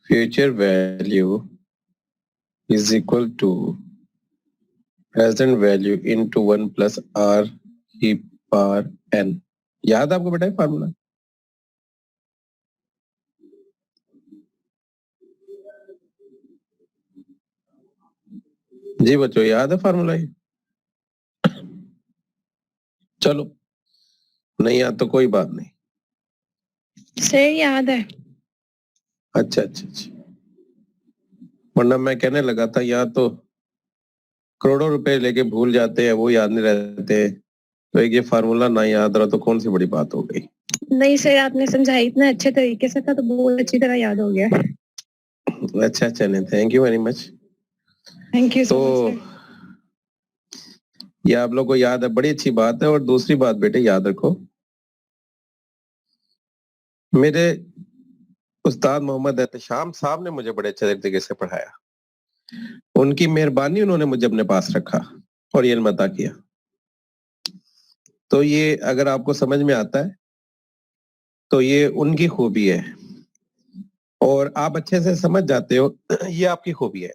future value is equal to present value into 1 plus r की power n। याद आपको बेटा फार्मूला? जी बच्चों, याद है फार्मूला ये? चलो, नहीं याद तो कोई बात नहीं। सर याद है। अच्छा अच्छा अच्छा, वरना मैं कहने लगा था यहाँ तो करोड़ों रुपए लेके भूल जाते हैं, वो याद नहीं रहते। तो एक ये फार्मूला ना याद रहा तो कौन सी बड़ी बात हो गई। नहीं सर, आपने समझाई इतने अच्छे तरीके से था तो बहुत अच्छी तरह याद हो गया। अच्छा चले, thank you very much. Thank you तो सो मच। ये आप लोग को याद है, बड़ी अच्छी बात है। और दूसरी बात बेटे याद रखो, मेरे उस्ताद मोहम्मद एहतशाम साहब ने मुझे बड़े अच्छे तरीके से पढ़ाया। उनकी मेहरबानी, उन्होंने मुझे अपने पास रखा और ये इल्म अता किया। तो ये अगर आपको समझ में आता है तो ये उनकी खूबी है, और आप अच्छे से समझ जाते हो, ये आपकी खूबी है।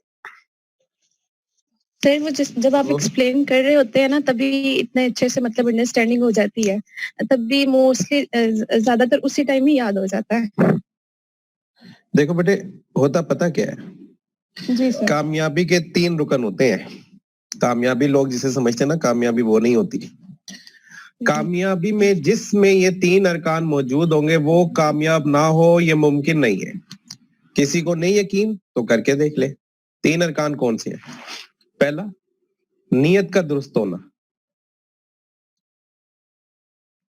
सर वो जब आप एक्सप्लेन कर रहे होते हैं ना, तभी इतने अच्छे से मतलब अंडरस्टैंडिंग हो जाती है, तभी मोस्टली ज्यादातर उसी टाइम ही याद हो जाता है। देखो बेटे, होता पता क्या है, जी सर। कामयाबी के 3 रुकन होते हैं। कामयाबी लोग जिसे समझते हैं ना, कामयाबी वो नहीं होती। कामयाबी में जिसमें ये 3 अरकान मौजूद होंगे वो कामयाब ना हो, ये मुमकिन नहीं है। किसी को नहीं यकीन तो करके देख ले। 3 अरकान कौन से हैं? पहला, नियत का दुरुस्त होना,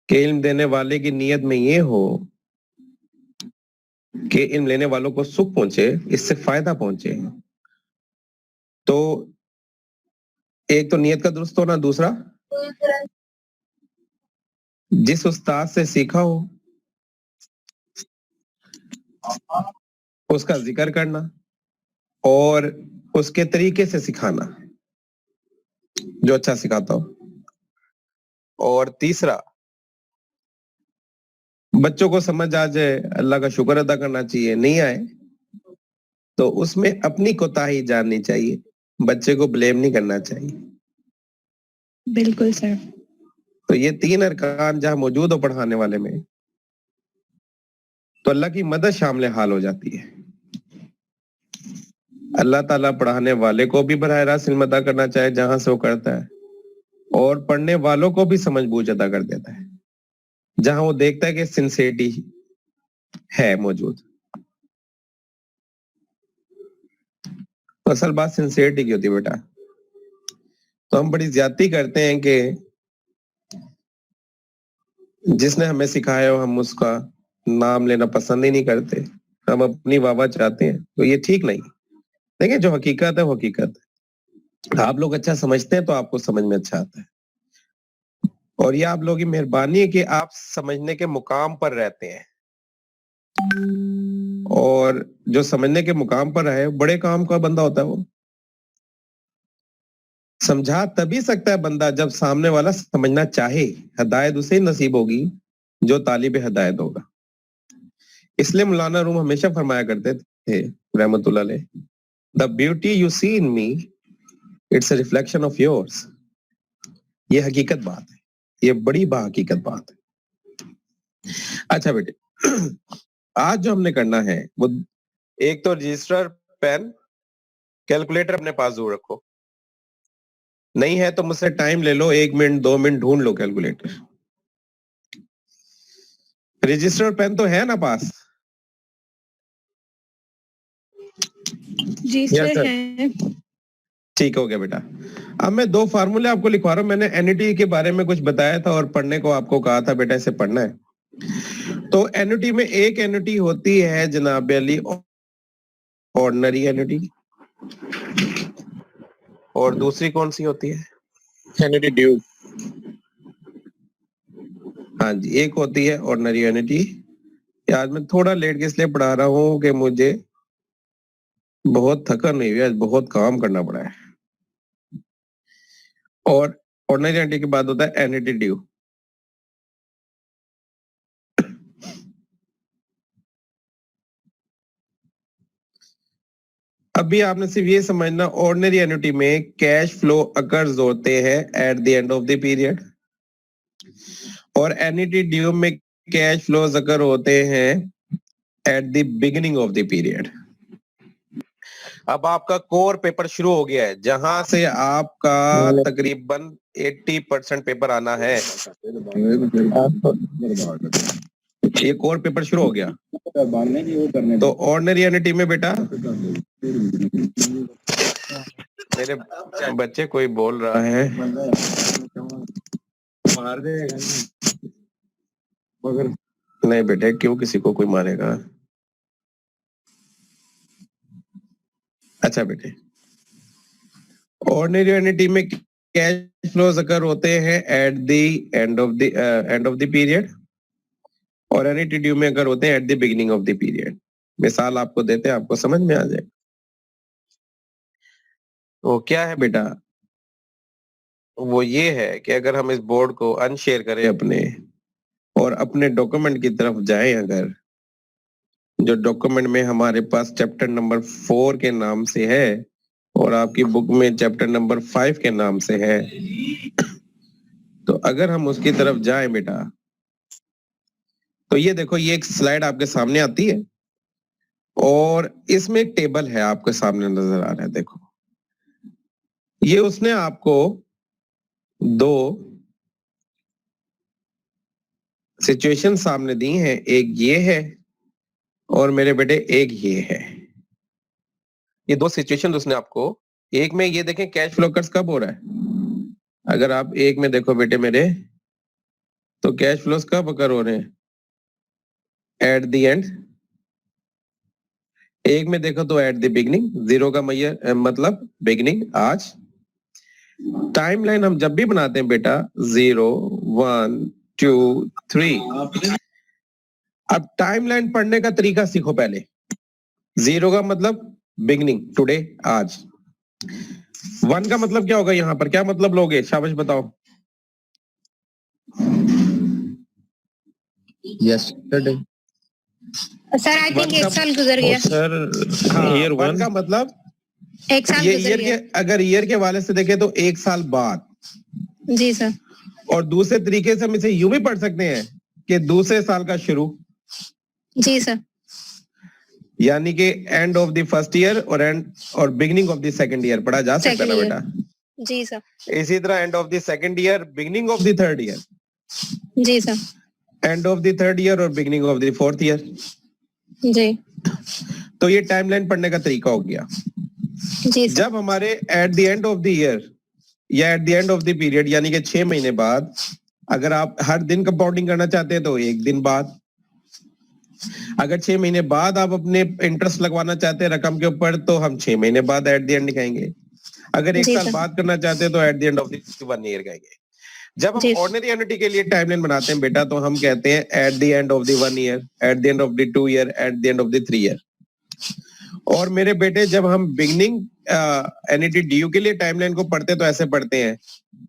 कि इल्म देने वाले की नियत में ये हो कि इल्म लेने वालों को सुख पहुंचे, इससे फायदा पहुंचे। तो एक तो नियत का दुरुस्त होना, दूसरा जिस उस्ताद से सीखा हो उसका जिक्र करना और उसके तरीके से सिखाना जो अच्छा सिखाता हो। और तीसरा, बच्चों को समझ आ जाए, अल्लाह का शुक्र अदा करना चाहिए। नहीं आए तो उसमें अपनी कोताही जाननी चाहिए, बच्चे को ब्लेम नहीं करना चाहिए। बिल्कुल सर। तो ये 3 अरकान जहां मौजूद हो पढ़ाने वाले में, तो अल्लाह की मदद शामिल हाल हो जाती है। अल्लाह ताला पढ़ाने वाले को भी बराह रास्त इल्म अता करना चाहे जहां से वो करता है, और पढ़ने वालों को भी समझ बूझ अदा कर देता है जहां वो देखता है कि सिंसियरिटी है मौजूद। तो असल बात सिंसियरिटी की होती है बेटा। तो हम बड़ी ज्यादती करते हैं कि जिसने हमें सिखाया हो हम उसका नाम लेना पसंद ही नहीं करते, हम अपनी वाह चाहते हैं। तो ये ठीक नहीं। देखिए, जो हकीकत है वो हकीकत है। आप लोग अच्छा समझते हैं तो आपको समझ में अच्छा आता है, और ये आप लोगों की मेहरबानी है कि आप समझने के मुकाम पर रहते हैं। और जो समझने के मुकाम पर है, बड़े काम का बंदा होता है। वो समझा तभी सकता है बंदा जब सामने वाला समझना चाहे। हिदायत उसे नसीब होगी जो तालिब हिदायत होगा। इसलिए मौलाना रूम हमेशा फरमाया करते थे रहमतुल्लाह अलैह, the beauty you see in me, it's a reflection of yours. ये हकीकत बात है, ये बड़ी बाहकीकत बात है। अच्छा बेटे, आज जो हमने करना है वो, एक तो रजिस्टर, पेन, कैलकुलेटर अपने पास जरूर रखो। नहीं है तो मुझसे टाइम ले लो, 1 मिनट 2 मिनट ढूंढ लो कैलकुलेटर। रजिस्टर और पेन तो है ना पास? जी यस सर सर। है। ठीक हो गया बेटा। अब मैं 2 फार्मूले आपको लिखवा रहा हूं। मैंने एन्युटी के बारे में कुछ बताया था और पढ़ने को आपको कहा था बेटा इसे पढ़ना है। तो एन्युटी में एक एन्युटी होती है जनाब अली ऑर्डिनरी एन्युटी, और दूसरी कौन सी होती है? Annuity due. हाँ जी, एक होती है ऑर्डिनरी एन्युटी। आज मैं थोड़ा लेट के इसलिए पढ़ा रहा हूँ कि मुझे बहुत थकन नहीं हुई, आज बहुत काम करना पड़ा है। और ऑर्डिनरी एन्युटी के बाद होता है एन्युटी ड्यू। अभी आपने सिर्फ ये समझना, ऑर्डिनरी एन्युटी में कैश फ्लो अकर्स होते हैं eight the end of the period, और एन्युटी ड्यू में कैश फ्लोज अकर होते हैं at the beginning of the period. अब आपका कोर पेपर शुरू हो गया है, जहां से आपका तकरीबन 80% पेपर आना है। ये कोर पेपर शुरू हो गया। तो ऑर्डिनरी एन्युटी में बेटा, मेरे बच्चे कोई बोल रहा है, मार देगा मगर नहीं बेटे, क्यों किसी को कोई मारेगा। अच्छा बेटे, ऑर्डिनरी एन्युटी में कैश फ्लोज अकर होते हैं eight the end of the period, और एन्युटी ड्यू में अगर होते हैं at the beginning of the period. मिसाल आपको देते हैं, आपको समझ में आ जाए। तो क्या है बेटा, वो ये है कि अगर हम इस बोर्ड को अनशेयर करें अपने, और अपने डॉक्यूमेंट की तरफ जाएं, अगर जो डॉक्यूमेंट में हमारे पास चैप्टर नंबर 4 के नाम से है और आपकी बुक में चैप्टर नंबर 5 के नाम से है, तो अगर हम उसकी तरफ जाएं बेटा, तो ये देखो, ये एक स्लाइड आपके सामने आती है और इसमें एक टेबल है आपके सामने नजर आ रहा है। देखो, ये उसने आपको दो सिचुएशन सामने दी हैं, एक ये है और मेरे बेटे एक ये है। ये दो सिचुएशन उसने आपको, एक में ये देखें कैश फ्लो कर्स कब हो रहा है, अगर आप एक में देखो बेटे मेरे, तो कैश फ्लोस कब अकर हो रहे हैं, एट द एंड। एक में देखो तो एट द बिगनिंग, जीरो का मतलब बिगनिंग, आज। टाइमलाइन हम जब भी बनाते हैं बेटा, 0 1 2 3। अब टाइमलाइन पढ़ने का तरीका सीखो पहले। 0 का मतलब बिगनिंग, टुडे, आज। 1 का मतलब क्या होगा, यहां पर क्या मतलब लोगे, शाबाश बताओ। yesterday सर आई थिंक एक साल गुजर गया। सर ईयर 1 का मतलब एक साल ये गुजर ईयर गया। के, अगर ईयर के वाले से देखें तो 1 साल बाद। जी सर। और दूसरे तरीके से हम इसे यूं भी पढ़ सकते हैं कि दूसरे साल का शुरू, जी सर। यानी कि end of the first year और beginning of the second year पढ़ा जा सकता है ना बेटा। जी सर। इसी तरह end of the second year, beginning of the third year, जी sir. End of the third year और beginning of the fourth year. जी। तो ये टाइमलाइन पढ़ने का तरीका हो गया। जी सर। जब हमारे at the end of the year या at the end of the period, यानी कि 6 महीने बाद, अगर आप हर दिन कंपाउंडिंग करना चाहते हैं तो 1 दिन बाद। अगर 6 महीने बाद आप अपने इंटरेस्ट लगवाना चाहते हैं रकम के ऊपर, तो हम 6 महीने बाद एट द एंड लिखाएंगे। अगर 1 जी साल सर। बाद करना चाहते हैं तो eight the end of the 1 year कहेंगे। जब हम जी। ऑर्डिनरी एन्युटी के लिए टाइमलाइन बनाते हैं बेटा, तो हम कहते हैं eight the end of the 1 year, eight the end of the 2 year, eight the end of the 3 year. और मेरे बेटे, जब हम बिगिनिंग एन्युटी ड्यू के लिए टाइमलाइन को पढ़ते हैं तो ऐसे पढ़ते हैं,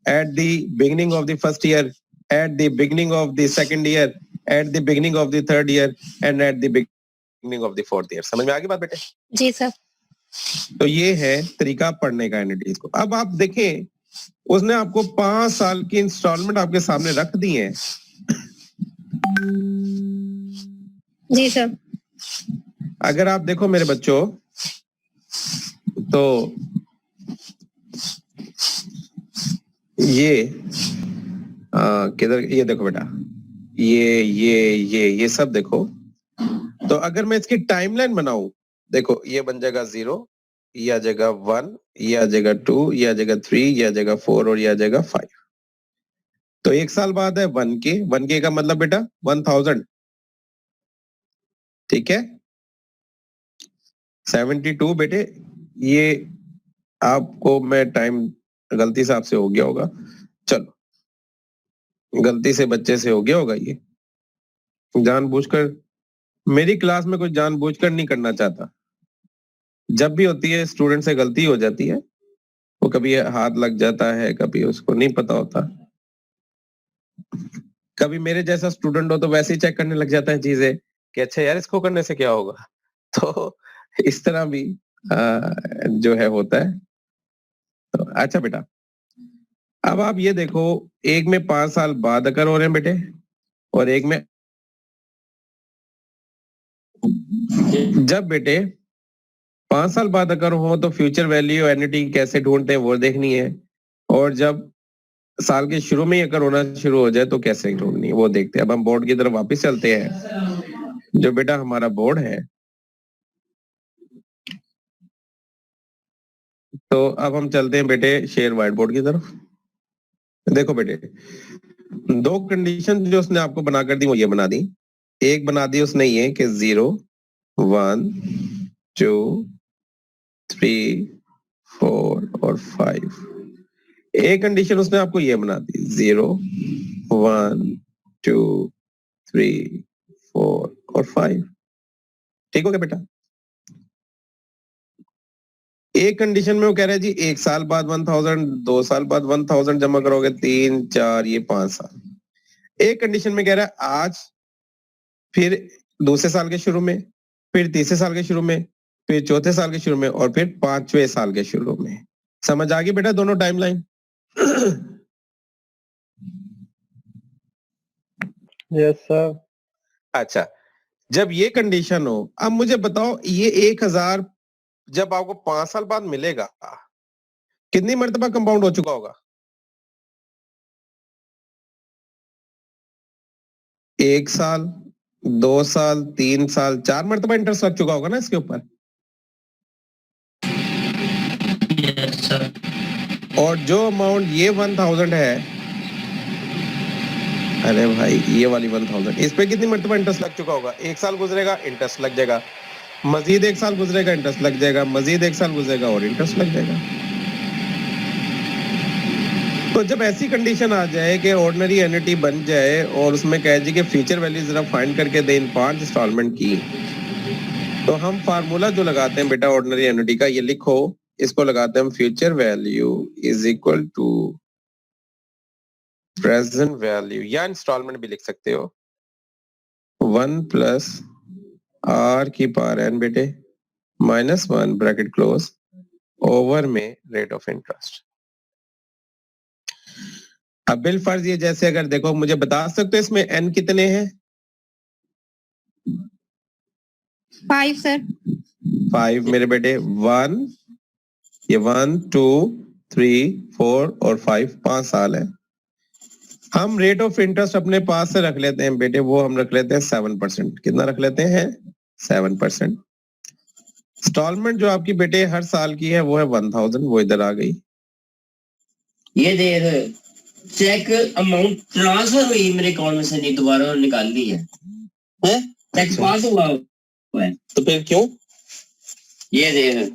at the beginning of the first year, at the beginning of the second year, at the beginning of the third year, and at the beginning of the fourth year. समझ में आ गई बात बेटे? जी सर। तो ये है तरीका पढ़ने का एन्युटीज को। अब आप देखें, उसने आपको 5 साल की इंस्टॉलमेंट आपके सामने रख दी है। जी सर। अगर आप देखो मेरे बच्चों, तो ये किधर, ये देखो बेटा, ये सब देखो। तो अगर मैं इसकी टाइमलाइन बनाऊं, देखो ये बन जाएगा 0, ये आ जाएगा 1, ये आ जाएगा 2, ये आ जाएगा 3, ये आ जाएगा 4 और ये आ जाएगा 5। तो 1 साल बाद है 1K का मतलब बेटा 1000, ठीक है। 72 बेटे, ये आपको मैं टाइम गलती से आपसे हो गया होगा, चलो गलती से बच्चे से हो गया होगा, ये जानबूझकर, मेरी क्लास में कोई जानबूझकर नहीं करना चाहता। जब भी होती है स्टूडेंट से गलती हो जाती है, वो कभी हाथ लग जाता है, कभी उसको नहीं पता होता, कभी मेरे जैसा स्टूडेंट हो तो वैसे ही चेक करने लग जाता है चीजें कि अच्छा यार इसको करने से क्या होगा। तो इस तरह भी जो है होता है। तो अच्छा बेटा, अब आप ये देखो, एक में 5 साल बाद अगर हो रहे हैं बेटे, और एक में जब बेटे 5 साल बाद अगर हो तो फ्यूचर वैल्यू एन्युटी कैसे ढूंढते हैं वो देखनी है, और जब साल के शुरू में ही अगर होना शुरू हो जाए तो कैसे ढूंढनी है वो देखते हैं। अब हम बोर्ड की तरफ वापस चलते हैं। जो बेटा हमारा बोर्ड है, तो अब हम चलते हैं बेटे शेयर व्हाइट बोर्ड की तरफ। देखो बेटे, दो कंडीशन जो उसने आपको बनाकर दी वो ये बना दी। एक बना दी उसने ये कि 0 1 2 3 4 और 5। एक कंडीशन उसने आपको ये बना दी 0 1 2 3 4 और 5। ठीक हो गया बेटा? एक कंडीशन में वो कह रहा है जी 1 साल बाद 1000, 2 साल बाद 1000 जमा करोगे, 3 4 ये 5 साल। एक कंडीशन में कह रहा है आज, फिर दूसरे साल के शुरू में, फिर तीसरे साल के शुरू में, फिर चौथे साल के शुरू में, और फिर 5वें साल के शुरू में। समझ आ गई बेटा दोनों टाइमलाइन? Yes sir. अच्छा, जब ये कंडीशन हो, अब मुझे बताओ ये 1000 जब आपको 5 साल बाद मिलेगा, कितनी मर्तबा कंपाउंड हो चुका होगा? 1 साल, 2 साल, 3 साल, 4 मर्तबा इंटरेस्ट लग चुका होगा ना इसके ऊपर। Yes sir. और जो अमाउंट ये 1000 है, अरे भाई ये वाली 1000, इस पे कितनी मर्तबा इंटरेस्ट लग चुका होगा? 1 साल गुजरेगा इंटरेस्ट लग जाएगा, मजीद 1 साल गुजरेगा इंटरेस्ट लग जाएगा, मजीद 1 साल गुजरेगा और इंटरेस्ट लग जाएगा। तो जब ऐसी कंडीशन आ जाए कि ऑर्डिनरी एन्युटी बन जाए और उसमें कहे जी कि फ्यूचर वैल्यू जरा फाइंड करके दे इन 5 इंस्टॉलमेंट की, तो हम फार्मूला जो लगाते हैं बेटा ऑर्डिनरी एन्युटी का, ये लिखो, इसको लगाते हैं हम future value is equal to present value, या इंस्टॉलमेंट भी लिख सकते हो, 1 प्लस आर की पावर एन बेटे -1 ब्रैकेट क्लोज ओवर में रेट ऑफ इंटरेस्ट। अब बिल फर्ज ये जैसे, अगर देखो मुझे बता सकते हो इसमें एन कितने हैं? 5 सर। 5 मेरे बेटे, 1, ये 1 2 3 4 और 5, 5 साल है। हम रेट ऑफ इंटरेस्ट अपने पास से रख लेते हैं बेटे, वो हम रख लेते हैं 7%। कितना रख लेते हैं? 7%। इंस्टॉलमेंट जो आपकी बेटे हर साल की है वो है 1000, वो इधर आ गई। ये देख, चेक अमाउंट ट्रांसफर हुई मेरे अकाउंट में से, नहीं दोबारा निकाल ली है, चेक पास हुआ है। तो फिर क्यों? ये देख,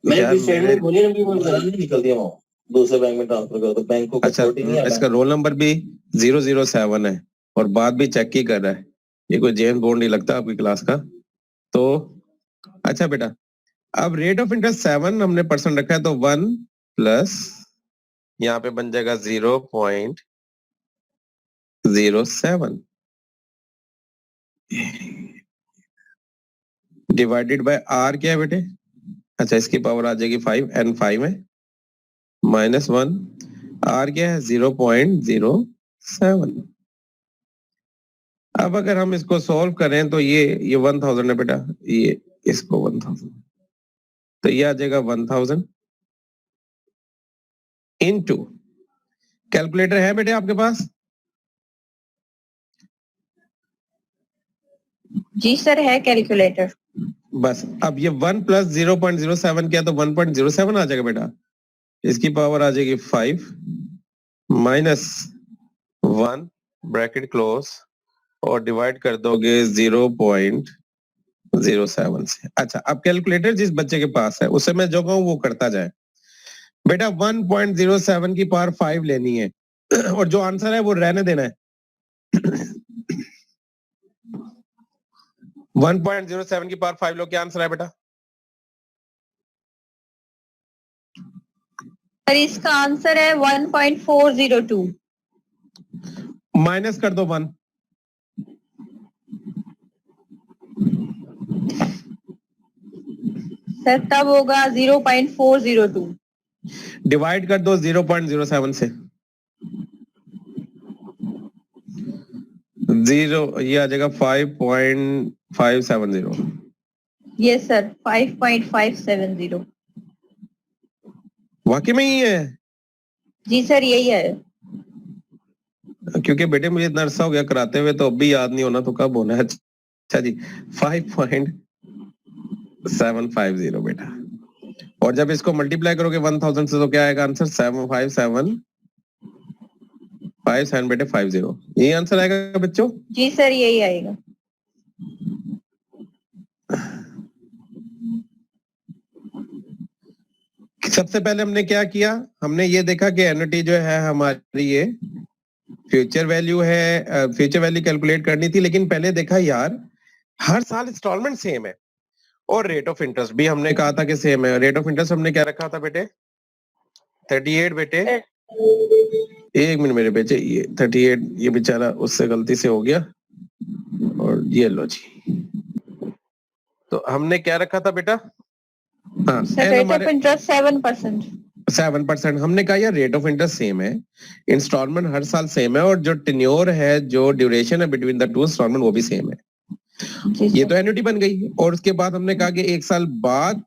मैंने स्टेटमेंट खोली ना, भी वो निकल दिया वहां, दूसरे बैंक में ट्रांसफर करो तो बैंक को अच्छा, इसका रोल नंबर भी 007 है और बात भी चेक ही कर रहा है। ये कोई जेम्स बॉन्ड नहीं लगता आपकी क्लास का। तो अच्छा बेटा, अब रेट ऑफ इंटरेस्ट 7 हमने परसेंट रखा है, तो 1 प्लस यहाँ पे बन जाएगा 0.07 डिवाइडेड बाय आर क्या है बेटे? अच्छा, इसकी पावर आ जाएगी 5, एन 5 है, -1, आर क्या है? 0.07। अब अगर हम इसको सॉल्व करें तो ये 1000 है बेटा, ये इसको 1000, तो ये आ जाएगा 1000 इनटू, कैलकुलेटर है बेटे आपके पास? जी सर, है कैलकुलेटर। बस अब ये 1 प्लस 0.07 किया तो 1.07 आ जाएगा बेटा। इसकी पावर आ जाएगी 5 -1 ब्रैकेट क्लोज और डिवाइड कर दोगे 0.07 से। अच्छा, अब कैलकुलेटर जिस बच्चे के पास है उसे मैं जो कहूँ वो करता जाए बेटा। 1.07 की पावर 5 लेनी है और जो आंसर है वो रहने देना है। 1.07 की पावर 5 लो, क्या आंसर है बेटा? सर इसका आंसर है 1.402। माइनस कर दो 1, सर तब होगा 0.402। डिवाइड कर दो 0.07 से। 0 ये आ जाएगा 5.570। Yes sir 5.570। वाकई में ही है? जी सर यही है। क्योंकि बेटे मुझे इतना अरसा हो गया कराते हुए, तो अब भी याद नहीं होना तो कब होना है? अच्छा जी 5.750 बेटा। और जब इसको मल्टीप्लाई करोगे 1000 से तो क्या आएगा आंसर? 757 बेटे 50। यही आंसर आएगा बच्चों? जी सर यही आएगा। सबसे पहले हमने क्या किया? हमने ये देखा कि एन्युटी जो है हमारी ये फ्यूचर वैल्यू है, फ्यूचर वैल्यू कैलकुलेट करनी थी, लेकिन पहले देखा यार हर साल इंस्टॉलमेंट सेम है और रेट ऑफ इंटरेस्ट भी हमने कहा था कि सेम है। रेट ऑफ इंटरेस्ट हमने क्या रखा था बेटे? 38 बेटे। एक मिनट मेरे बेटे, ये 38 ये बेचारा उससे गलती से हो गया, और ये लो जी। तो हमने क्या रखा था बेटा? हाँ, सर रेट ऑफ इंटरेस्ट 7%। 7%। हमने कहा यार रेट ऑफ इंटरेस्ट सेम है, इंस्टॉलमेंट हर साल सेम है, और जो टेन्योर है, जो ड्यूरेशन है बिटवीन द टू इंस्टॉलमेंट वो भी सेम है। ये तो एन्युटी बन गई। और उसके बाद हमने कहा कि एक साल बाद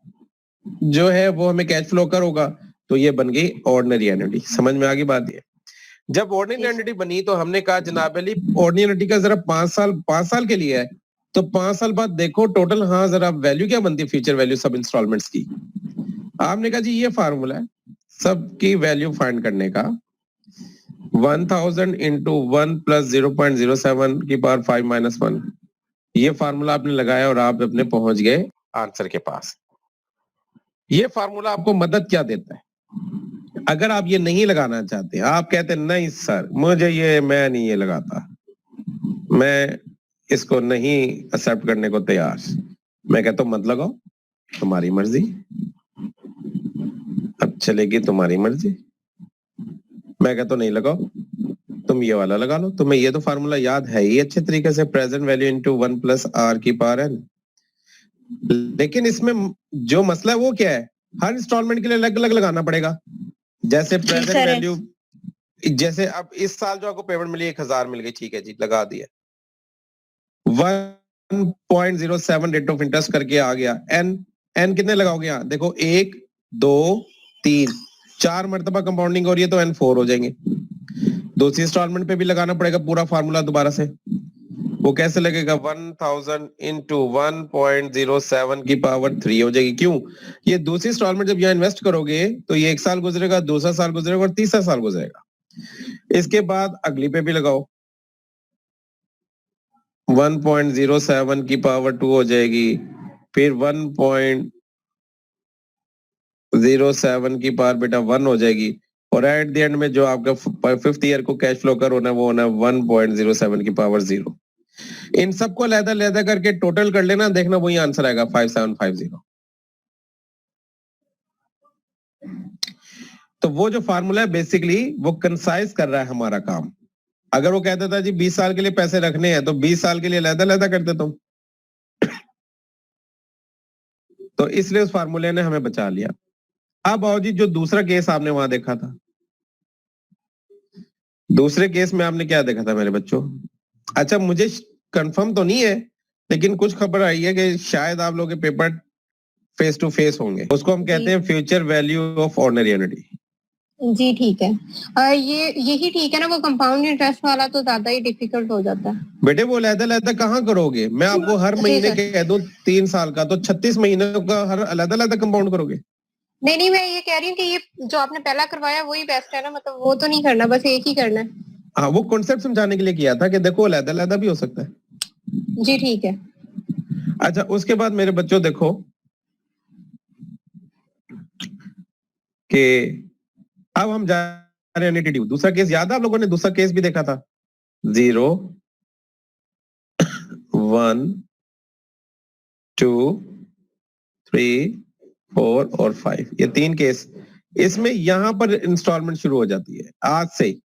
जो है वो हमें कैश फ्लो कर होगा, तो ये बन गई ऑर्डिनरी एन्युटी। समझ में आ गई बात? ये जब ऑर्डिनरी एन्युटी बनी तो हमने कहा जनाब अली ऑर्डिनरी एन्युटी का जरा 5 साल के लिए है, तो 5 साल बाद देखो टोटल, हाँ जरा वैल्यू क्या बनती है फ्यूचर वैल्यू सब इंस्टॉलमेंट्स की। आपने कहा जी ये फार्मूला है सबकी वैल्यू फाइंड करने का, 1000 इंटू 1 प्लस 0.07 की पावर 5 माइनस 1। ये फार्मूला आपने लगाया और आप अपने पहुंच गए आंसर के पास। ये फार्मूला आपको मदद क्या देता है? अगर आप ये नहीं लगाना चाहते, आप कहते नहीं सर मुझे ये, मैं नहीं ये लगाता, मैं इसको नहीं एक्सेप्ट करने को तैयार, मैं कहता हूं मत लगाओ, तुम्हारी मर्जी, अब चलेगी तुम्हारी मर्जी। मैं कहता हूं नहीं लगाओ, तुम ये वाला लगा लो, तुम्हें ये तो फार्मूला याद है ही अच्छे तरीके से, present value into 1 plus are की पावर एन। लेकिन इसमें जो मसला है वो क्या है? हर इंस्टॉलमेंट के लिए अलग अलग लगाना पड़ेगा। जैसे प्रेजेंट वैल्यू, जैसे अब इस साल जो आपको पेमेंट मिली 1000 मिल गई, ठीक है जी लगा दिया, 1.07 रेट ऑफ इंटरेस्ट करके आ गया। एन कितने लगाओगे? यहाँ देखो 1 2 3 4 मरतबा कंपाउंडिंग हो रही है तो N4 हो जाएंगे। दूसरी इंस्टॉलमेंट पे भी लगाना पड़ेगा पूरा फार्मूला दोबारा से। वो कैसे लगेगा? 1000 इंटू 1.07 की पावर 3 हो जाएगी। क्यों? ये दूसरी इंस्टॉलमेंट जब यहाँ इन्वेस्ट करोगे तो ये 1 साल गुजरेगा, दूसरा साल गुजरेगा और तीसरा साल गुजरेगा। इसके बाद अगली पे भी लगाओ, 1.07 की पावर 2 हो जाएगी, फिर 1.07 की पावर बेटा 1 हो जाएगी, और एट द एंड में जो आपका 5th ईयर को कैश फ्लो कर होना है वो होना है 1.07 की पावर 0। इन सबको अलग-अलग करके टोटल कर लेना, देखना वही आंसर आएगा 5750। तो वो जो फार्मूला है बेसिकली वो कंसाइज कर रहा है हमारा काम। अगर वो कहता था जी 20 साल के लिए पैसे रखने हैं तो 20 साल के लिए अलग-अलग करते तुम, तो इसलिए उस फार्मूले ने हमें बचा लिया। अब आओ जी जो दूसरा केस आपने वहां देखा था, दूसरे केस में आपने क्या देखा था मेरे बच्चों? अच्छा मुझे कंफर्म तो नहीं है, लेकिन कुछ खबर आई है कि शायद आप लोग के पेपर फेस टू फेस होंगे। उसको हम कहते हैं future value of ordinary annuity. जी ठीक है। ये यही ठीक है ना, वो कंपाउंड इंटरेस्ट वाला तो ज्यादा ही डिफिकल्ट हो जाता है। बेटे वो अलग-अलग कहाँ करोगे? मैं आपको हर महीने कह दूं 3 साल का, तो 36 महीने का हर अलग-अलग कंपाउंड करोगे? नहीं मैं ये कह रही हूँ कि ये जो आपने पहला करवाया वही बेस्ट है ना, मतलब वो तो नहीं करना, बस एक ही करना है। हाँ वो कॉन्सेप्ट समझाने के लिए किया था कि देखो अलग-अलग भी हो सकता है। जी ठीक है। अच्छा उसके बाद मेरे बच्चों देखो कि अब हम जा रहे हैं ड्यू। दूसरा केस याद है आप लोगों ने? दूसरा केस भी देखा था, 0 1 2 3 4 और 5, ये 3 केस। इसमें यहां पर इंस्टॉलमेंट शुरू हो जाती है आज से,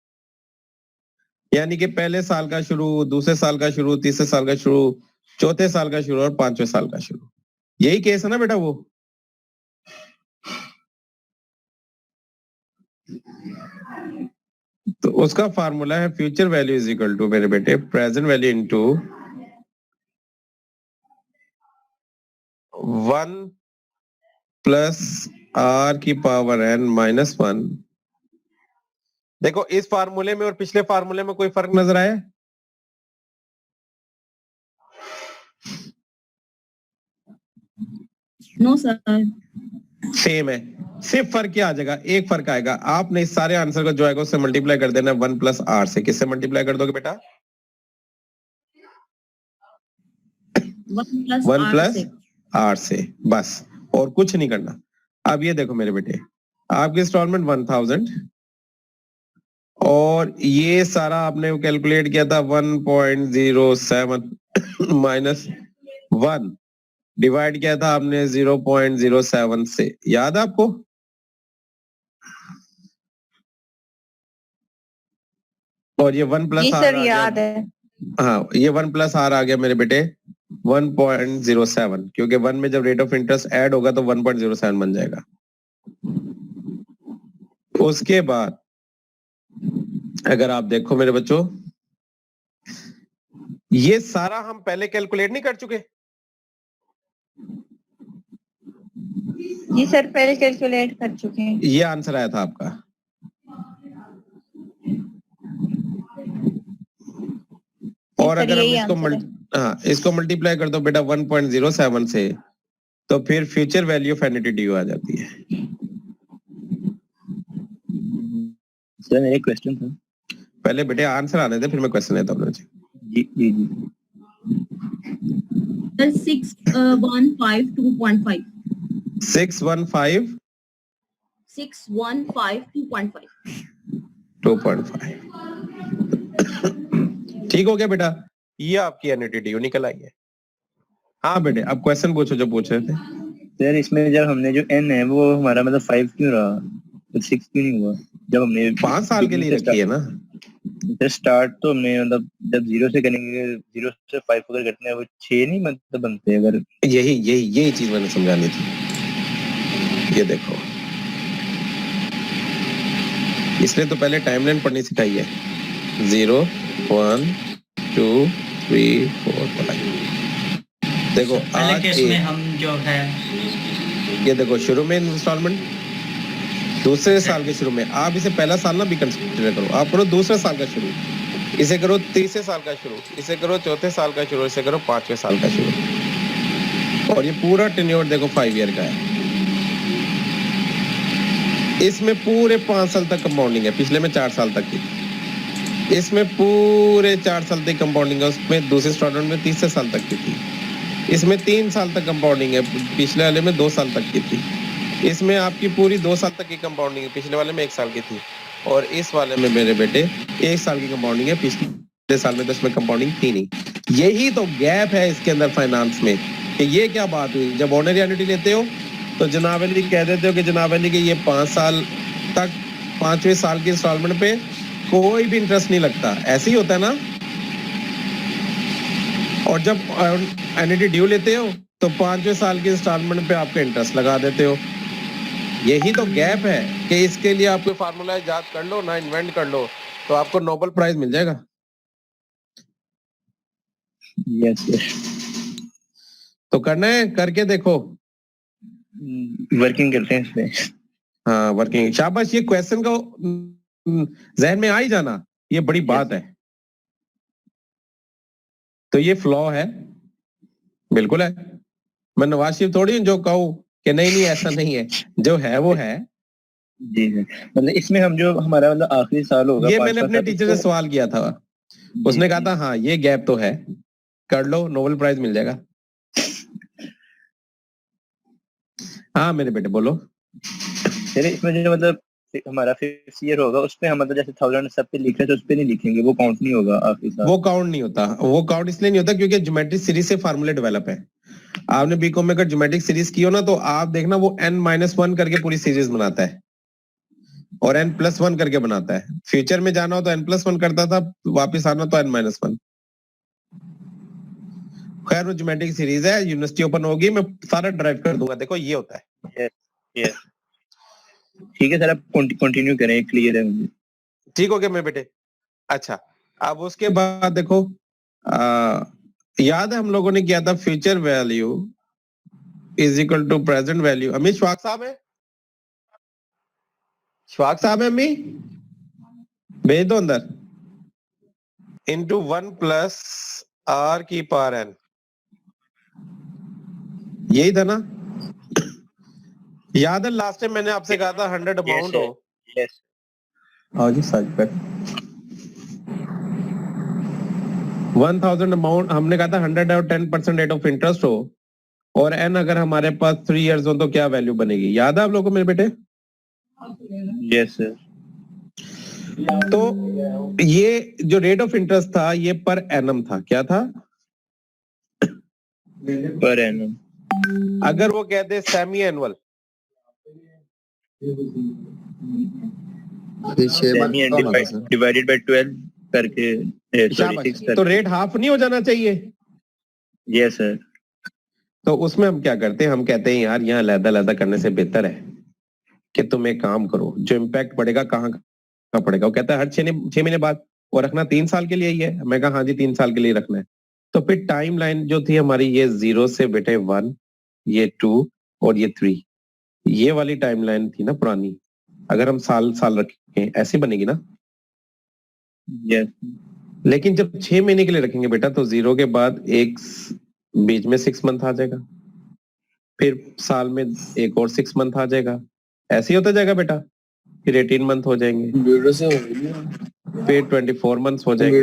यानी कि पहले साल का शुरू, दूसरे साल का शुरू, तीसरे साल का शुरू, चौथे साल का शुरू और 5वें साल का शुरू। यही केस है ना बेटा? वो तो उसका फार्मूला है future value is equal to मेरे बेटे present value into 1 plus r की पावर n माइनस 1। देखो इस फार्मूले में और पिछले फार्मूले में कोई फर्क नजर आया? No sir. सेम है, सिर्फ फर्क क्या आ जाएगा, एक फर्क आएगा, आपने इस सारे आंसर को जो आएगा उससे मल्टीप्लाई कर देना 1 प्लस आर से। किससे मल्टीप्लाई कर दोगे बेटा? 1 प्लस आर से, बस और कुछ नहीं करना। अब ये देखो मेरे बेटे, आपकी इंस्टॉलमेंट 1000 और ये सारा आपने कैलकुलेट किया था 1.07 माइनस 1 डिवाइड किया था आपने 0.07 से, याद है आपको? और ये 1 प्लस जी आर सर आ याद गया। है। हाँ, ये 1 प्लस आर आ गया मेरे बेटे 1.07, क्योंकि 1 में जब रेट ऑफ इंटरेस्ट ऐड होगा तो 1.07 बन जाएगा। उसके बाद अगर आप देखो मेरे बच्चों, ये सारा हम पहले कैलकुलेट नहीं कर चुके? जी सर पहले कैलकुलेट कर चुके हैं। ये आंसर आया था आपका। और सर, अगर हम यही इसको आंसर इसको मल्टीप्लाई कर दो बेटा 1.07 से, तो फिर future value of annuity due आ जाती है। सर मेरा क्वेश्चन था। पहले बेटे आंसर आने दे, फिर मैं क्वेश्चन लेता हूँ। जी जी जी। सर 615 2.5 615 2.5 2.5 ठीक हो गया बेटा, ये आपकी एनटी ड्यू निकल आई है। हाँ बेटे, अब क्वेश्चन पूछो जो पूछ रहे थे। सर इसमें जब हमने जो n है वो हमारा मतलब 5 क्यों रहा, तो 6 क्यों नहीं हुआ? जब हमने 5 साल के लिए रखी है ना। सर स्टार्ट तो हमने मतलब जब 0 से करेंगे, 0 से 5 अगर करते हैं वो 6 नहीं मतलब बनते अगर। यही चीज मैंने समझानी थी। ये देखो, इसलिए तो पहले टाइमलाइन पढ़नी सिखाई है। 0 1 2 3 4 5। देखो पहले केस में हम जो है, ये देखो शुरू में इंस्टॉलमेंट, दूसरे साल के शुरू में, आप इसे पहला साल ना भी कंसीडर करो, आप करो दूसरे साल का शुरू, इसे करो तीसरे साल का शुरू, इसे करो चौथे साल का शुरू, इसे करो 5वें साल का शुरू। और ये पूरा टेन्योर देखो 5 ईयर का है। इसमें पूरे 5 साल तक कंपाउंडिंग है, पिछले में 4 साल तक की। इसमें पूरे 4 साल तक कंपाउंडिंग है, उसमें दूसरे इंस्टॉलमेंट में तीसरे साल तक की थी। इसमें 3 साल तक कंपाउंडिंग है, पिछले वाले में 2 साल तक की थी। इसमें आपकी पूरी 2 साल तक की कंपाउंडिंग है, पिछले वाले में 1 साल की थी। और इस वाले में मेरे बेटे 1 साल की कंपाउंडिंग है, पिछले साल में तो इसमें कंपाउंडिंग थी नहीं। यही तो गैप है इसके अंदर फाइनेंस में, कि ये क्या बात हुई, जब ऑनरी एन्युटी लेते हो तो जनाब अली कह देते हो कि जनाब अली के ये 5 साल तक 5वें साल की इंस्टॉलमेंट पे कोई भी इंटरेस्ट नहीं लगता, ऐसे ही होता है ना। और जब एन्युटी ड्यू लेते हो तो 5वें साल की इंस्टॉलमेंट पे आपका इंटरेस्ट लगा देते हो। यही तो गैप है कि इसके लिए आपको फार्मूला याद कर लो ना, इन्वेंट कर लो, तो आपको नोबेल प्राइज मिल जाएगा। Yes sir. तो करना है, करके देखो। वर्किंग करते हैं इस पे। हाँ वर्किंग, शाबाश। ये क्वेश्चन को जहन में आ ही जाना, ये बड़ी बात है। तो ये फ्लॉ है, बिल्कुल है। मैं नवाज शरीफ थोड़ी हूँ जो कहूँ कि नहीं ऐसा नहीं है, जो है वो है। जी सर, मतलब इसमें हम जो हमारा मतलब आखिरी साल होगा, ये मैंने अपने टीचर से सवाल किया था, उसने कहा था हाँ ये गैप तो है, कर लो, नोबेल प्राइज मिल जाएगा। हाँ मेरे बेटे बोलो। सर इसमें जो मतलब हमारा 5th ईयर होगा उस पे हम मतलब जैसे 1000 सब पे लिख रहे हैं तो उस पे नहीं लिखेंगे, वो काउंट नहीं होगा आखिरी साल। वो काउंट नहीं होता, वो काउंट इसलिए नहीं होता क्योंकि ज्योमेट्रिक सीरीज से फार्मूले डेवलप है। आपने बीकॉम में अगर ज्योमेट्रिक सीरीज की हो ना, तो आप देखना वो n-1 करके पूरी सीरीज बनाता है और n+1 करके बनाता है। फ्यूचर में जाना हो तो n+1 करता था, वापस आना तो n-1। खैर वो ज्योमेट्रिक सीरीज है, यूनिवर्सिटी ओपन होगी, मैं सारा ड्राइव कर दूंगा। देखो ये होता है। यस ठीक है सर, आप कंटिन्यू करें, क्लियर है मुझे। ठीक हो गया मेरे बेटे? अच्छा, अब उसके बाद देखो याद है हम लोगों ने किया था future value is equal to present value. Amit Shwak साहब है? श्वाक साहब है अम्मी? भेज दो अंदर। इंटू 1 प्लस आर की पावर एन, यही था ना? याद है लास्ट टाइम मैंने आपसे कहा था 100 अमाउंट हो। यस आओ जी साइड पर। 1000 अमाउंट हमने कहा था 100 और 10% रेट ऑफ इंटरेस्ट हो, और एन अगर हमारे पास 3 इयर्स हो तो क्या वैल्यू बनेगी? याद है आप लोगों को मेरे बेटे? Yes sir. तो ये जो रेट ऑफ इंटरेस्ट था ये पर एनम था। क्या था? Per annum. अगर वो कहते सेमी एनुअल, डिवाइडेड बाय 12 करके 6 तो रेट हाफ नहीं हो जाना चाहिए? Yes sir. तो उसमें हम क्या करते हैं, हम कहते हैं यार यहाँ लैदा करने से बेहतर है कि तुम एक काम करो, जो इम्पैक्ट पड़ेगा कहाँ का पड़ेगा। वो कहता है हर 6 महीने बाद, और रखना 3 साल के लिए ही है। मैं कहा हाँ जी 3 साल के लिए रखना है। तो फिर टाइम लाइन जो थी हमारी, ये 0 से बेटे 1, ये 2 और ये 3, ये वाली टाइम लाइन थी ना पुरानी। अगर हम साल साल रखें ऐसी बनेगी ना? यस। लेकिन जब 6 महीने के लिए रखेंगे बेटा तो 0 के बाद एक बीच में 6 मंथ आ जाएगा, फिर साल में एक और 6 मंथ आ जाएगा, ऐसे ही होता जाएगा बेटा। फिर 18 मंथ हो जाएंगे, फिर 24 मंथ हो जाएंगे,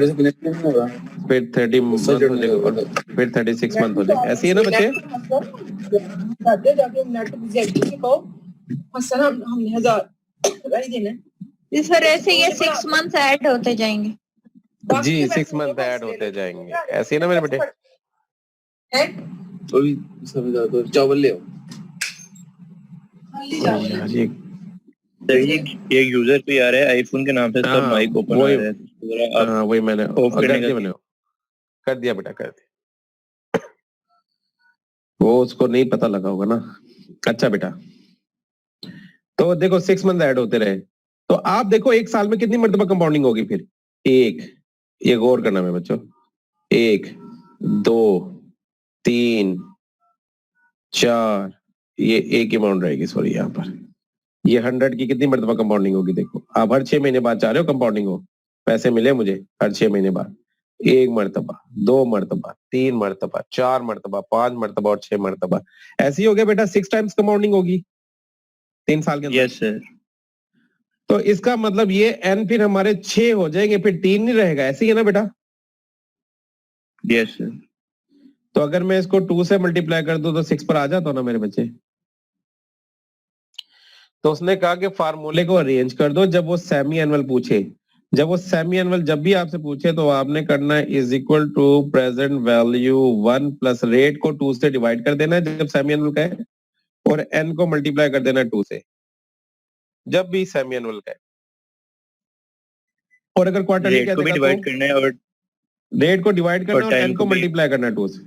फिर 30 मंथ हो जाएगा, और फिर 36 मंथ हो जाएगा। ऐसे ही है ना बच्चे? हमने 1000 देना इस तरह से ये 6 मंथ्स ऐड होते जाएंगे जी, 6 मंथ ऐड होते जाएंगे। ऐसे ही ना मेरे बेटे? चावल ले आओ। यार ये एक यूजर पे आ रहा है आईफोन के नाम से, सब माइक ओपन आ रहा है। हाँ वही मैंने मैंने कर दिया बेटा, कर दिया। वो उसको नहीं पता लगा होगा ना। अच्छा बेटा, तो देखो 6 मंथ ऐड होते रहे, तो आप देखो एक साल में कितनी मर्तबा कंपाउंडिंग होगी फिर? ये गौर करना है बच्चों। 1 2 3 4, ये एक अमाउंट रहेगी, सॉरी यहाँ पर ये 100 की कितनी मर्तबा कंपाउंडिंग होगी? देखो आप हर 6 महीने बाद चाह रहे हो कंपाउंडिंग हो, पैसे मिले मुझे हर 6 महीने बाद। 1 मर्तबा, 2 मर्तबा, 3 मर्तबा, 4 मर्तबा, 5 मर्तबा और 6 मर्तबा। ऐसे ही हो गया बेटा, 6 टाइम्स कंपाउंडिंग होगी 3 साल के अंदर। Yes sir. तो इसका मतलब ये एन फिर हमारे 6 हो जाएंगे, फिर 3 नहीं रहेगा। ऐसे ही है ना बेटा? Yes sir. तो अगर मैं इसको 2 से मल्टीप्लाई कर दूं तो 6 पर आ जाता ना मेरे बच्चे? तो उसने कहा कि फार्मूले को अरेंज कर दो जब वो सेमी एनुअल पूछे। जब वो सेमी एनुअल जब भी आपसे पूछे तो आपने करना है is equal to present value 1 plus rate को 2 से डिवाइड कर देना है जब सेमी एनुअल का है, और एन को मल्टीप्लाई कर देना है 2 से जब भी सेमी एनुअल का है। और अगर क्वार्टरली रेट को भी डिवाइड करना है, और रेट को डिवाइड करना है और एन को मल्टीप्लाई करना है 2 से।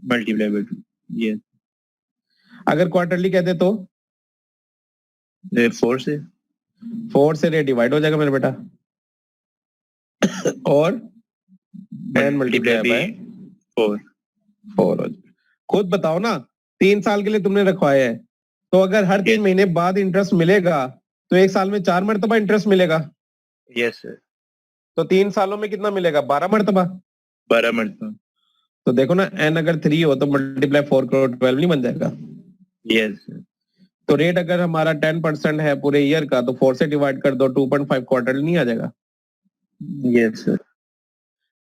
Multiply by 2। यस। अगर क्वार्टरली कहते तो 4 से रेट डिवाइड हो जाएगा मेरे बेटा, और एन मल्टीप्लाई बाय 4 हो जाएगा। खुद बताओ ना, 3 साल के लिए तुमने रखवाया है, तो अगर हर 3 महीने बाद इंटरेस्ट मिलेगा तो एक साल में 4 मरतबा इंटरेस्ट मिलेगा। Yes sir. तो 3 सालों में कितना मिलेगा? 12 मरतबा। 12 मरतबा। तो देखो ना, एन अगर 3 हो तो मल्टीप्लाई 4 करो 12 नहीं बन जाएगा? Yes sir. तो रेट अगर हमारा 10% है पूरे ईयर का तो 4 से डिवाइड कर दो, 2.5 क्वार्टर नहीं आ जाएगा? Yes sir.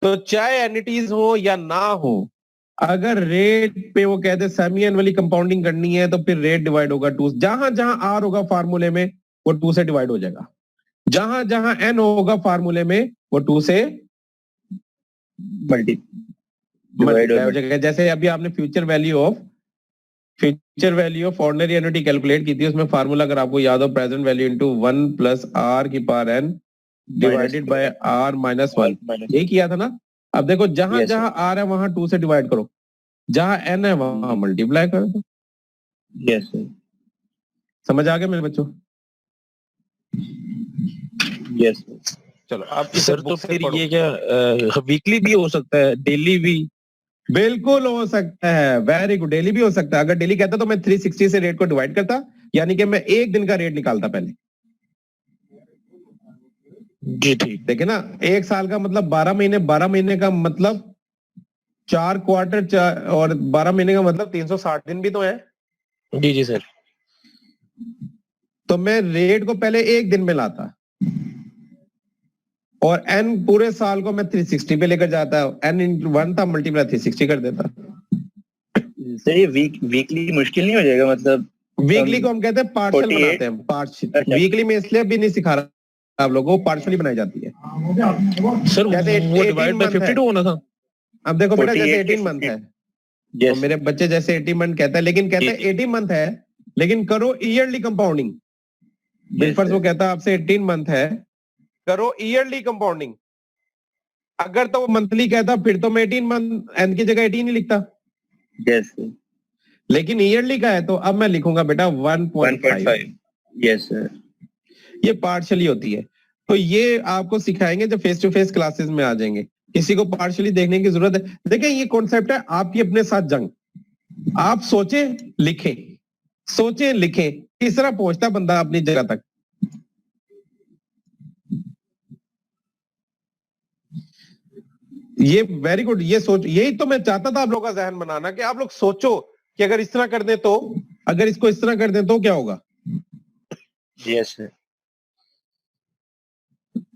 तो चाहे एनिटीज हो या ना हो, अगर रेट पे वो कहते सेमी एनुअली कंपाउंडिंग करनी है तो फिर रेट डिवाइड होगा 2। जहां जहां आर होगा फार्मूले में वो 2 से डिवाइड हो जाएगा, जहां जहां एन होगा फार्मूले में वो 2 से मल्टीप्लाई हो जाएगा। जैसे अभी आपने future value of ordinary annuity calculate की थी, उसमें फार्मूला अगर आपको याद हो, present value into 1 plus are की power N divided by R minus 1, यही किया था ना? अब देखो जहां जहां आर है वहां 2 से डिवाइड करो, जहां एन है वहां मल्टीप्लाई कर दो। Yes sir. समझ आ गया मेरे बच्चों? यस चलो आप इसे सर तो book से फिर पढ़ो। ये क्या वीकली भी हो सकता है, डेली भी? बिल्कुल हो सकता है, वेरी गुड, डेली भी हो सकता है। अगर डेली कहता तो मैं 360 से रेट को डिवाइड करता, यानी कि मैं एक दिन का रेट निकालता पहले। जी ठीक। देखिए ना, एक साल का मतलब 12 महीने, 12 महीने का मतलब 4 क्वार्टर, और 12 महीने का मतलब 360 दिन भी तो है। जी जी सर। तो मैं रेट को पहले एक दिन में लाता और एन पूरे साल को मैं 360 पे लेकर जाता, एन इंटू 1 था, मल्टीप्लाई 360 कर देता। सर ये वीकली मुश्किल नहीं हो जाएगा? मतलब वीकली को हम कहते हैं पार्शियल 48 बनाते हैं, पार्शियल। अच्छा। वीकली में इसलिए भी नहीं सिखा रहा आप लोगों को, पार्शियली बनाई जाती है। सर जैसे वो 18 डिवाइड बाय month है। 52 होना था। अब देखो बेटा, जैसे 48 18 मंथ है, तो यस मेरे बच्चे जैसे 18 मंथ कहते हैं, लेकिन कहते हैं जी। 18 मंथ है, लेकिन करो ईयरली कंपाउंडिंग। बिलफर्स वो कहता है आपसे 18 मंथ है, करो ईयरली कंपाउंडिंग। अगर तो वो मंथली कहता फिर तो मैं 18 मंथ एन की जगह 18 ही लिखता, यस लेकिन ईयरली का है तो अब मैं लिखूंगा बेटा 1.5। 1.5 यस सर। ये पार्शियली होती है। तो ये आपको सिखाएंगे जब फेस टू फेस क्लासेस में आ जाएंगे। किसी को पार्शियली देखने की जरूरत है। देखिए ये कॉन्सेप्ट है आपकी अपने साथ जंग। आप सोचें लिखें, सोचें लिखें, किस तरह पहुंचता बंदा अपनी जगह तक। ये वेरी गुड, ये सोच, यही तो मैं चाहता था आप लोगों का जहन बनाना, कि आप लोग सोचो कि अगर इस तरह कर दें तो, अगर इसको इस तरह कर दें तो क्या होगा। Yes sir.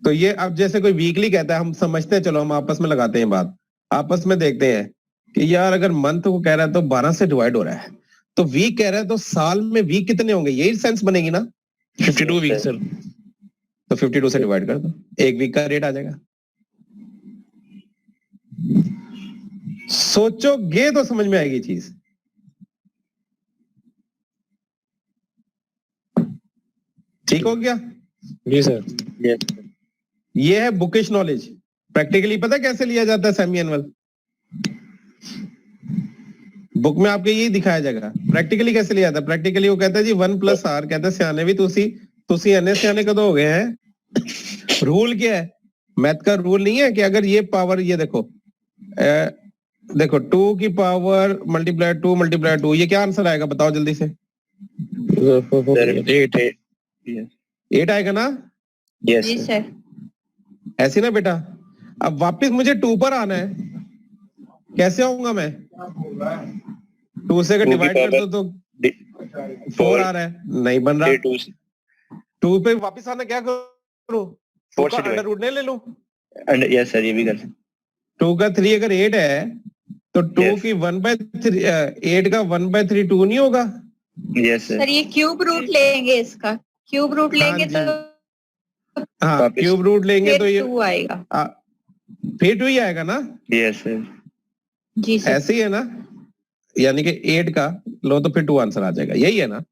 तो ये अब जैसे कोई वीकली कहता है, हम समझते हैं, चलो हम आपस में लगाते हैं बात, आपस में देखते हैं कि यार अगर मंथ को कह रहा है तो 12 से डिवाइड हो रहा है, तो वीक कह रहा है तो साल में वीक कितने होंगे, यही सेंस बनेगी ना। 52 वीक सर। तो 52 से डिवाइड कर दो, एक वीक का रेट आ जाएगा। सोचोगे तो समझ में आएगी चीज। ठीक हो गया। जी सर। यस ये है बुकिश नॉलेज। प्रैक्टिकली पता कैसे लिया जाता है सेमी एनुअल, बुक में आपके यही दिखाया जाएगा। प्रैक्टिकली कैसे लिया जाता है, प्रैक्टिकली वो कहता है जी 1+r, कहता है सियाने भी तुसी एने सियाने कदों हो गए हैं। रूल क्या है, मैथ का रूल नहीं है कि अगर ये पावर, ये देखो देखो 2 की पावर मल्टीप्लाई 2 मल्टीप्लाई 2, ये क्या आंसर आएगा बताओ जल्दी से। 8 आएगा ना। यस जी सर। ऐसे ना बेटा, अब वापस मुझे 2 पर आना है, कैसे आऊंगा मैं। 2 से अगर 2 की डिवाइड कर दो तो 4 आ रहा है, नहीं बन रहा। 2 पे वापस आना, क्या करूं, 4 का अंडर रूट नहीं ले लूं। यस सर, ये भी कर सकते। 2 का 3 अगर 8 है तो 2 Yes. की 1/3, 8 का 1/3 2 नहीं होगा। Yes sir. सर ये क्यूब रूट लेंगे, इसका क्यूब रूट लेंगे हाँ जी। तो हाँ वापस। क्यूब रूट लेंगे तो फिर ये 2 आएगा। फिर 2 ही आएगा ना, यस सर। जी सर। ऐसे ही है ना, यानी कि 8 का लो तो फिर 2 आंसर आ जाएगा, यही है ना।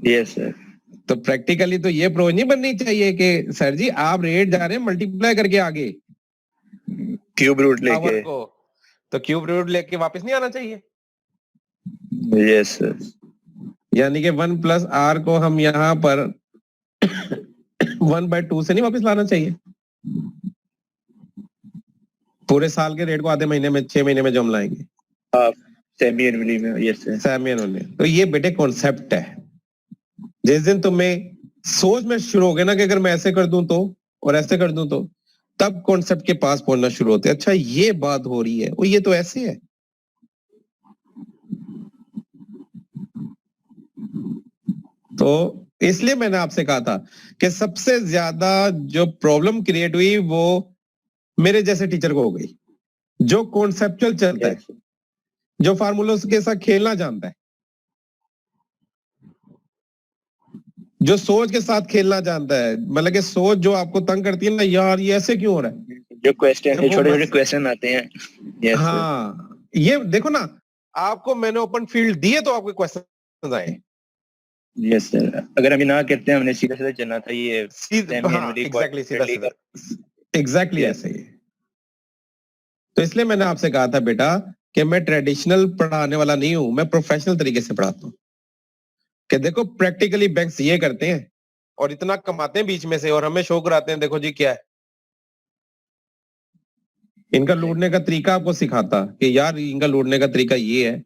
Yes sir. तो प्रैक्टिकली तो ये प्रोज नहीं बननी चाहिए कि सर जी आप रेट जा रहे हैं मल्टीप्लाई करके आगे क्यूब रूट पावर लेके। को, तो क्यूब रूट लेके वापस नहीं आना चाहिए। Yes sir. यानी कि 1+r को हम यहाँ पर 1/2 से नहीं वापस लाना चाहिए। पूरे साल के रेट को आधे महीने में, 6 महीने में जो हम लाएंगे सेमी एनुअली में। Yes sir. Semi annually. तो ये बेटे कॉन्सेप्ट है। जिस दिन तुम्हें सोच में शुरू हो गया ना कि अगर मैं ऐसे कर दूं तो, और ऐसे कर दूं तो, तब कॉन्सेप्ट के पास पहुंचना शुरू होते हैं। अच्छा ये बात हो रही है, वो ये तो ऐसे है। तो इसलिए मैंने आपसे कहा था कि सबसे ज्यादा जो प्रॉब्लम क्रिएट हुई वो मेरे जैसे टीचर को हो गई, जो कॉन्सेप्चुअल चलता है, जो फार्मूलों के साथ खेलना जानता है, जो सोच के साथ खेलना जानता है। मतलब कि सोच जो आपको तंग करती है ना, यार ये ऐसे क्यों हो रहा है, जो क्वेश्चन, वो छोटे छोटे बस- क्वेश्चन आते हैं। Yes sir. हाँ ये देखो ना, आपको मैंने ओपन फील्ड दिए तो आपके क्वेश्चन आए। Yes sir. अगर हम ये ना करते हैं, हमने सीधा सीधा चलना था ये एग्जैक्टली सीधा सीधा, एग्जैक्टली Yes. ऐसे ही। तो इसलिए मैंने आपसे कहा था बेटा कि मैं ट्रेडिशनल पढ़ाने वाला नहीं हूं, मैं प्रोफेशनल तरीके से पढ़ाता हूं। कि देखो प्रैक्टिकली बैंक्स ये करते हैं, और इतना कमाते हैं बीच में से और हमें शो कराते हैं। देखो जी क्या है, इनका लूटने का तरीका आपको सिखाता कि यार इनका लूटने का तरीका ये है।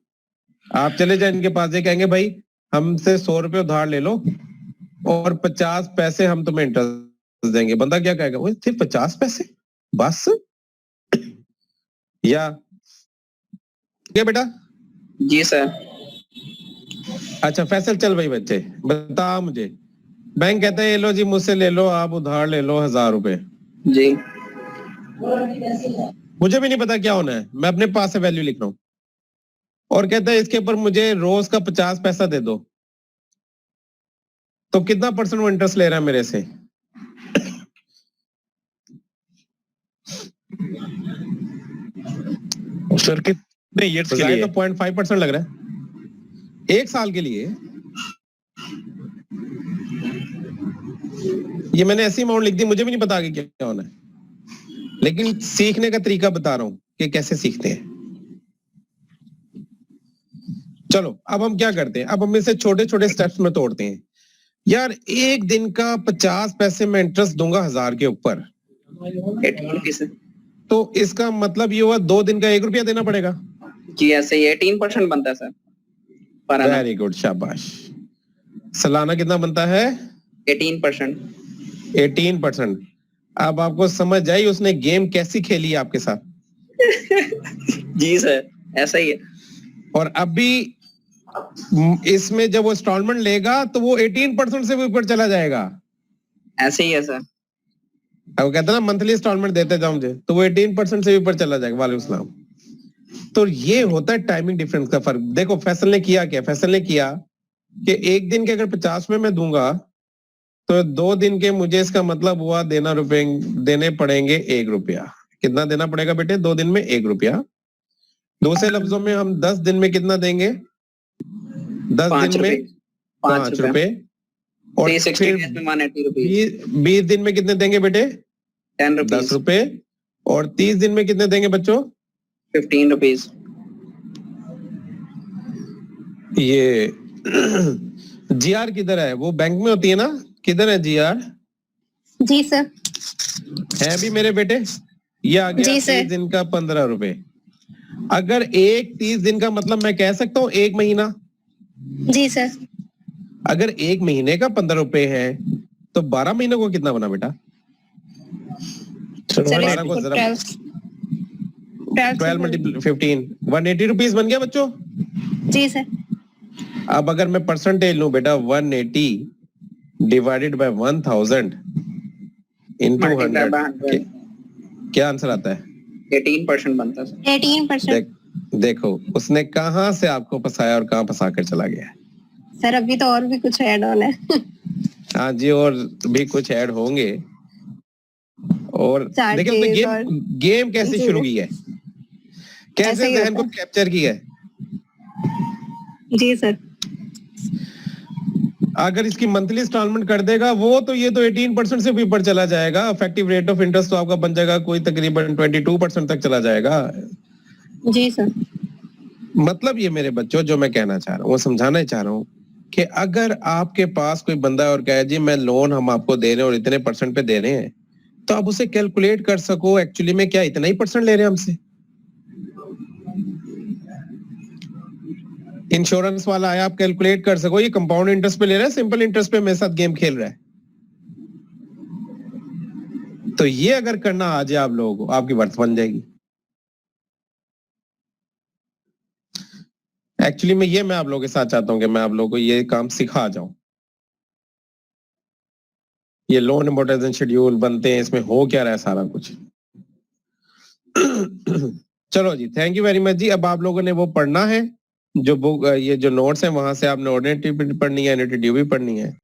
आप चले जाए इनके पास, ये कहेंगे भाई हमसे 100 रुपए उधार ले लो और 50 पैसे हम तुम्हें इंटरेस्ट देंगे। बंदा क्या कहेगा, वो सिर्फ 50 पैसे बस? या क्या बेटा? जी सर। अच्छा फैसल, चल भाई बच्चे बता मुझे, बैंक कहता है ये लो जी मुझसे ले लो, आप उधार ले लो 1000 रुपए जी। मुझे भी नहीं पता क्या होना है, मैं अपने पास से वैल्यू लिख रहा हूं और कहता है इसके ऊपर मुझे रोज का 50 पैसा दे दो। तो कितना % वो इंटरेस्ट ले रहा है मेरे से? सर कितने ईयर्स के लिए? तो 0.5% लग रहा है 1 साल के लिए। ये मैंने ऐसी अमाउंट लिख दी, मुझे भी नहीं पता आगे क्या होना है, लेकिन सीखने का तरीका बता रहा हूं कि कैसे सीखते हैं। चलो अब हम क्या करते हैं, अब हम इसे छोटे छोटे स्टेप्स में तोड़ते हैं। यार एक दिन का 50 पैसे में इंटरेस्ट दूंगा 1000 के ऊपर, तो इसका मतलब ये हुआ 2 दिन का 1 रुपया देना पड़ेगा। जी ऐसे ही 18% बनता है सर। वेरी गुड, शाबाश। सालाना कितना बनता है? 18%। 18%। अब आपको समझ आई उसने गेम कैसी खेली आपके साथ? जी सर ऐसा ही है। और अभी इसमें जब वो इंस्टॉलमेंट लेगा तो वो 18% से भी ऊपर चला जाएगा। ऐसे ही है सर। अब वो कहता है ना मंथली इंस्टॉलमेंट देते जाओ मुझे, तो वो 18% से भी ऊपर चला जाएगा। वालेकुम सलाम। तो ये होता है टाइमिंग डिफरेंस का फर्क। देखो फैसल ने किया क्या, फैसल ने किया कि एक दिन के अगर 50 में मैं दूंगा तो 2 दिन के मुझे इसका मतलब हुआ देने पड़ेंगे 1 रुपया। कितना देना पड़ेगा बेटे? 2 दिन में 1 रुपया। दूसरे लफ्जों में हम 10 दिन में कितना देंगे? 10 दिन में 5 रुपए। और फिर 20 दिन में कितने देंगे बेटे? 10 रुपए। और 30 दिन में कितने देंगे बच्चों? 15 रुपीज। ये जीआर किधर है? वो बैंक में होती है ना, किधर है जीआर? जी सर। है भी मेरे बेटे? ये आ गया 30 दिन का 15 रुपए। अगर 30 दिन का मतलब मैं कह सकता हूँ 1 महीना। जी सर। अगर 1 महीने का 15 रुपए है तो 12 महीनों को कितना बना बेटा? 12 को 12 मल्टीप्लाई 15, 180 रुपीज बन गया बच्चों। जी सर। अब अगर मैं परसेंटेज लूं बेटा, 180 डिवाइडेड बाय 1000 इनटू 100, क्या आंसर आता है? 18% बनता है। 18%। देखो उसने कहां से आपको फंसाया और कहां फंसा कर चला गया। सर अभी तो और भी कुछ ऐड ऑन है। हाँ जी, और भी कुछ ऐड होंगे। और देखिए उसने गेम कैसे शुरू की है, कैसे जहन को कैप्चर किया है। जी सर। अगर इसकी मंथली इंस्टॉलमेंट कर देगा वो, तो ये तो 18% से भी ऊपर चला जाएगा। इफेक्टिव रेट ऑफ इंटरेस्ट तो आपका बन जाएगा कोई तकरीबन 22% तक चला जाएगा। जी सर। मतलब ये मेरे बच्चों जो मैं कहना चाह रहा हूँ, वो समझाना चाह रहा हूँ कि अगर आपके पास कोई बंदा और कहे जी मैं लोन हम आपको दे रहे हैं और इतने % पे दे रहे हैं, तो आप उसे कैलकुलेट कर सको एक्चुअली में क्या इतना ही % ले रहे हैं हमसे। इंश्योरेंस वाला आया, आप कैलकुलेट कर सको ये कंपाउंड इंटरेस्ट पे ले रहा है, सिंपल इंटरेस्ट पे मेरे साथ गेम खेल रहा है। तो ये अगर करना आ जाए आप लोगों को, आपकी वर्थ बन जाएगी। एक्चुअली में ये मैं आप लोगों के साथ चाहता हूं कि मैं आप लोगों को ये काम सिखा जाऊं। ये लोन अमोर्टाइजेशन शेड्यूल बनते हैं, इसमें हो क्या रहा है सारा कुछ। चलो जी, थैंक यू वेरी मच जी। अब आप लोगों ने वो पढ़ना है जो बुक, ये जो नोट्स है वहां से आपने ऑर्डिनेटिव पढ़नी है, एनोटेटिव भी पढ़नी है।